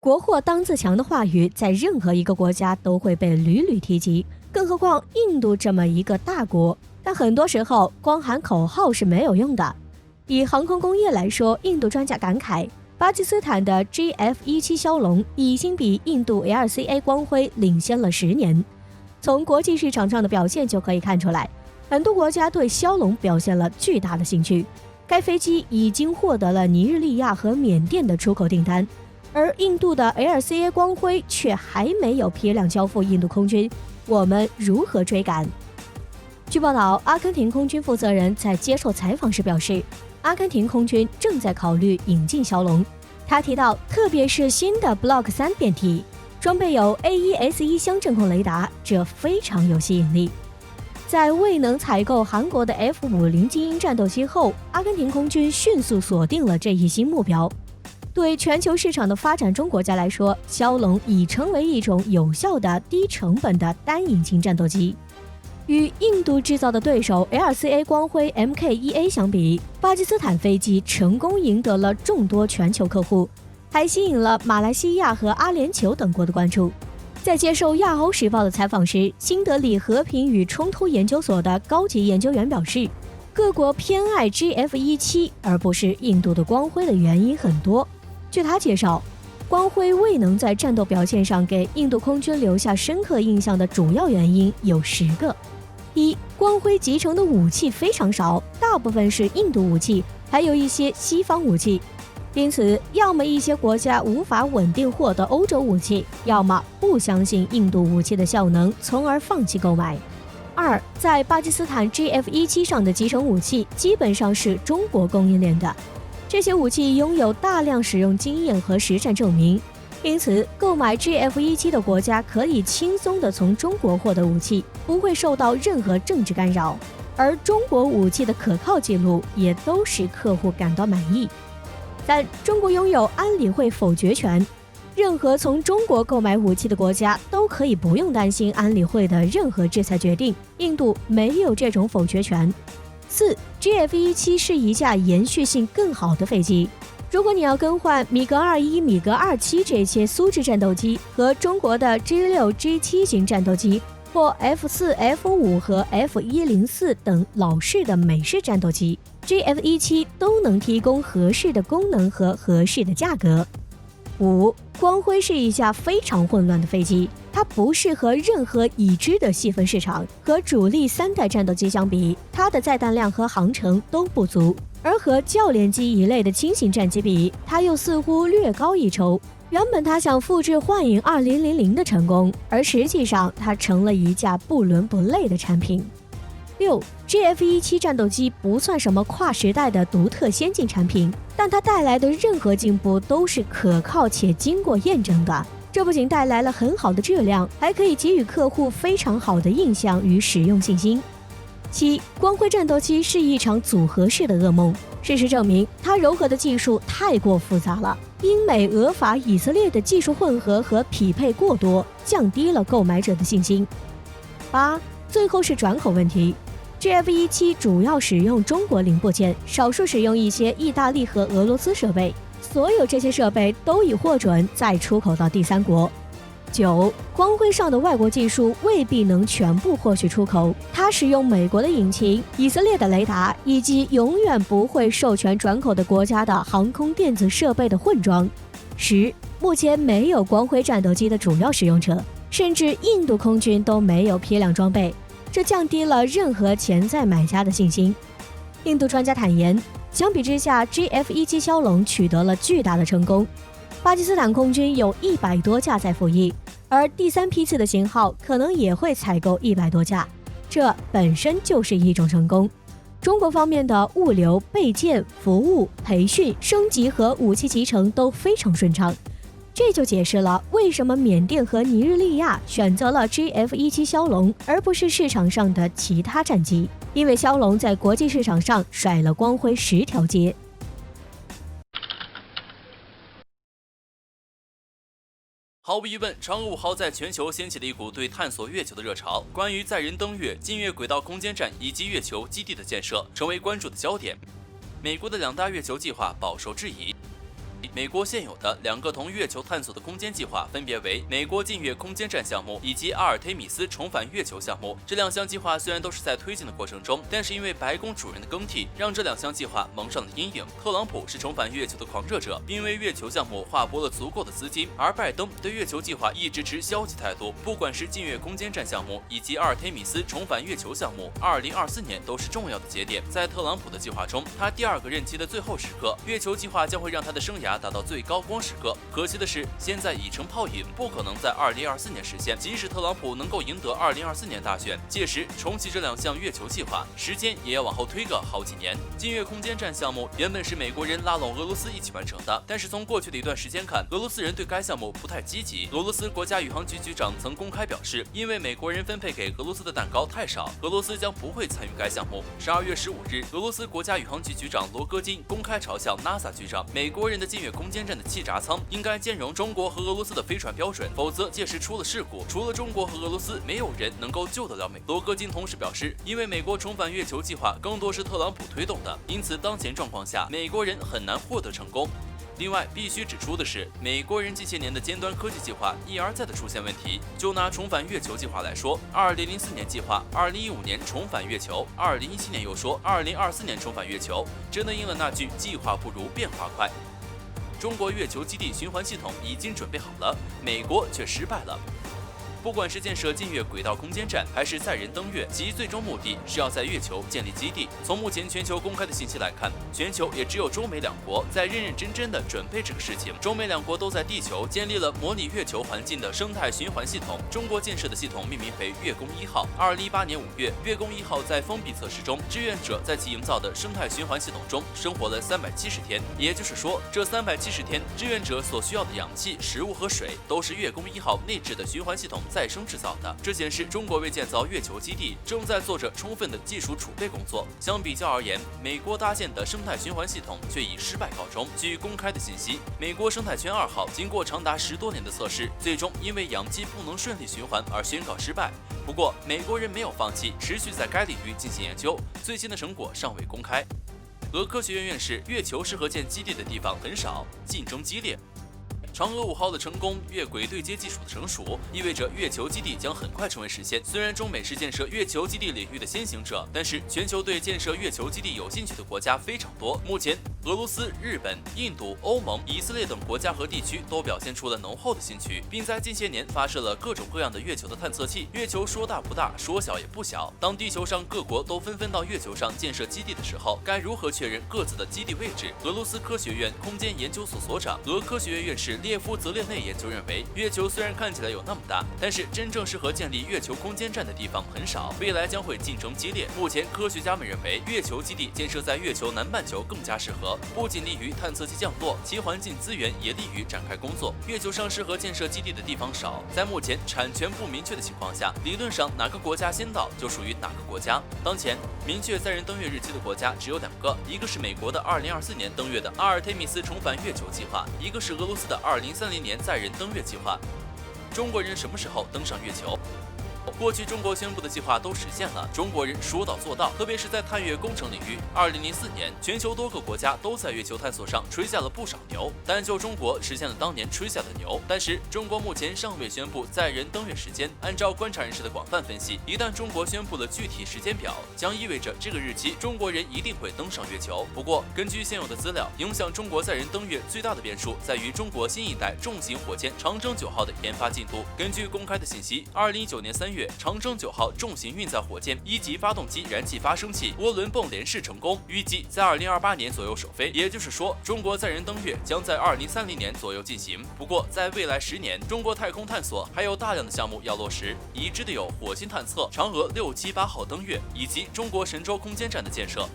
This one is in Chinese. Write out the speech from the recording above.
国货当自强的话语在任何一个国家都会被屡屡提及，更何况印度这么一个大国。但很多时候光喊口号是没有用的。以航空工业来说，印度专家感慨，巴基斯坦的 GF-17枭龙已经比印度 LCA 光辉领先了10年。从国际市场上的表现就可以看出来，很多国家对枭龙表现了巨大的兴趣。该飞机已经获得了尼日利亚和缅甸的出口订单，而印度的 LCA 光辉却还没有批量交付印度空军，我们如何追赶？据报道，阿根廷空军负责人在接受采访时表示，阿根廷空军正在考虑引进枭龙。他提到，特别是新的 Block 3变体，装备有 AES-1相阵控雷达，这非常有吸引力。在未能采购韩国的 F-50精英战斗机后，阿根廷空军迅速锁定了这一新目标。对全球市场的发展中国家来说，枭龙已成为一种有效的低成本的单引擎战斗机。与印度制造的对手 LCA 光辉 Mk-1A 相比，巴基斯坦飞机成功赢得了众多全球客户，还吸引了马来西亚和阿联酋等国的关注。在接受亚欧时报的采访时，新德里和平与冲突研究所的高级研究员表示，各国偏爱 GF-17而不是印度的光辉的原因很多。据他介绍，光辉未能在战斗表现上给印度空军留下深刻印象的主要原因有10个。一、光辉集成的武器非常少，大部分是印度武器，还有一些西方武器。因此，要么一些国家无法稳定获得欧洲武器，要么不相信印度武器的效能，从而放弃购买。2、在巴基斯坦 GF-17上的集成武器基本上是中国供应链的，这些武器拥有大量使用经验和实战证明，因此购买 GF-17的国家可以轻松地从中国获得武器，不会受到任何政治干扰，而中国武器的可靠记录也都使客户感到满意。3、中国拥有安理会否决权，任何从中国购买武器的国家都可以不用担心安理会的任何制裁决定，印度没有这种否决权。4、GF-17是一架延续性更好的飞机，如果你要更换米格21、米格27这些苏制战斗机和中国的 G6、G7型战斗机，或 F4、F5 和 F104等老式的美式战斗机， GF-17都能提供合适的功能和合适的价格。5、光辉是一架非常混乱的飞机，它不适合任何已知的细分市场，和主力3代战斗机相比，它的载弹量和航程都不足，而和教练机一类的轻型战机比，它又似乎略高一筹。原本他想复制幻影2000的成功，而实际上它成了一架不伦不类的产品。6、GF-17战斗机不算什么跨时代的独特先进产品，但它带来的任何进步都是可靠且经过验证的。这不仅带来了很好的质量，还可以给予客户非常好的印象与使用信心。7、光辉战斗机是一场组合式的噩梦。事实证明，它糅合的技术太过复杂了，英美、俄法、以色列的技术混合和匹配过多，降低了购买者的信心。8、最后是转口问题。GF-17主要使用中国零部件，少数使用一些意大利和俄罗斯设备，所有这些设备都已获准再出口到第3国。9、光辉上的外国技术未必能全部获取出口，它使用美国的引擎、以色列的雷达以及永远不会授权转口的国家的航空电子设备的混装。10、目前没有光辉战斗机的主要使用者，甚至印度空军都没有批量装备，这降低了任何潜在买家的信心。印度专家坦言，相比之下 GF-17枭龙取得了巨大的成功，巴基斯坦空军有100多架在服役，而第3批次的型号可能也会采购100多架，这本身就是一种成功。中国方面的物流、备件、服务、培训、升级和武器集成都非常顺畅，这就解释了为什么缅甸和尼日利亚选择了 GF-17枭龙而不是市场上的其他战机，因为枭龙在国际市场上甩了光辉10条街。毫无疑问，嫦娥5号在全球掀起了一股对探索月球的热潮。关于载人登月、近月轨道空间站以及月球基地的建设，成为关注的焦点。美国的2大月球计划饱受质疑。美国现有的2个同月球探索的空间计划分别为美国近月空间站项目以及阿尔忒弥斯重返月球项目。这2项计划虽然都是在推进的过程中，但是因为白宫主人的更替，让这2项计划蒙上了阴影。特朗普是重返月球的狂热者，并为月球项目划拨了足够的资金，而拜登对月球计划一直持消极态度。不管是近月空间站项目以及阿尔忒弥斯重返月球项目，2024年都是重要的节点。在特朗普的计划中，他第2个任期的最后时刻，月球计划将会让他的生涯达到最高光时刻。可惜的是，现在已成泡影，不可能在2024年实现。即使特朗普能够赢得2024年大选，届时重启这2项月球计划，时间也要往后推个好几年。近月空间站项目原本是美国人拉拢俄罗斯一起完成的，但是从过去的一段时间看，俄罗斯人对该项目不太积极。俄罗斯国家宇航局局长曾公开表示，因为美国人分配给俄罗斯的蛋糕太少，俄罗斯将不会参与该项目。12月15日，俄罗斯国家宇航局局长罗戈金公开嘲笑 NASA 局长，美国人的近月空间站的气闸舱应该兼容中国和俄罗斯的飞船标准，否则届时出了事故，除了中国和俄罗斯，没有人能够救得了美。罗戈金同时表示，因为美国重返月球计划更多是特朗普推动的，因此当前状况下，美国人很难获得成功。另外，必须指出的是，美国人近些年的尖端科技计划一而再的出现问题。就拿重返月球计划来说，2004年计划2015年重返月球，2017年又说2024年重返月球，真的应了那句“计划不如变化快”。中国月球基地循环系统已经准备好了，美国却失败了。不管是建设近月轨道空间站，还是载人登月，其最终目的是要在月球建立基地。从目前全球公开的信息来看，全球也只有中美2国在认认真真的准备这个事情。中美2国都在地球建立了模拟月球环境的生态循环系统。中国建设的系统命名为月宫1号。2018年5月，月宫1号在封闭测试中，志愿者在其营造的生态循环系统中生活了370天。也就是说，这370天，志愿者所需要的氧气、食物和水，都是月宫1号内置的循环系统再生制造的。这显示中国为建造月球基地正在做着充分的技术储备工作。相比较而言，美国搭建的生态循环系统却以失败告终。据公开的信息，美国生态圈2号经过长达10多年的测试，最终因为氧气不能顺利循环而宣告失败。不过，美国人没有放弃，持续在该领域进行研究，最新的成果尚未公开。俄科学院院士，月球适合建基地的地方很少，竞争激烈。嫦娥5号的成功，月轨对接技术的成熟，意味着月球基地将很快成为实现。虽然中美是建设月球基地领域的先行者，但是全球对建设月球基地有兴趣的国家非常多。目前，俄罗斯、日本、印度、欧盟、以色列等国家和地区都表现出了浓厚的兴趣，并在近些年发射了各种各样的月球的探测器。月球说大不大，说小也不小。当地球上各国都纷纷到月球上建设基地的时候，该如何确认各自的基地位置？俄罗斯科学院空间研究所所长、俄科学院院士列夫·泽列内研究认为，月球虽然看起来有那么大，但是真正适合建立月球空间站的地方很少，未来将会竞争激烈。目前，科学家们认为，月球基地建设在月球南半球更加适合，不仅利于探测器降落，其环境资源也利于展开工作。月球上适合建设基地的地方少，在目前产权不明确的情况下，理论上哪个国家先到就属于哪个国家。当前明确载人登月日期的国家只有2个，一个是美国的2024年登月的阿尔忒弥斯重返月球计划，一个是俄罗斯的2030年载人登月计划。中国人什么时候登上月球？过去中国宣布的计划都实现了，中国人说到做到，特别是在探月工程领域。2004年，全球多个国家都在月球探索上吹下了不少牛，但就中国实现了当年吹下的牛。但是中国目前尚未宣布载人登月时间。按照观察人士的广泛分析，一旦中国宣布了具体时间表，将意味着这个日期中国人一定会登上月球。不过，根据现有的资料，影响中国载人登月最大的变数在于中国新一代重型火箭长征9号的研发进度。根据公开的信息，2019年3月，长征9号重型运载火箭1级发动机燃气发生器涡轮泵连试成功，预计在2028年左右首飞。也就是说，中国载人登月将在2030年左右进行。不过，在未来10年，中国太空探索还有大量的项目要落实，已知的有火星探测、嫦娥6、7、8号登月，以及中国神舟空间站的建设。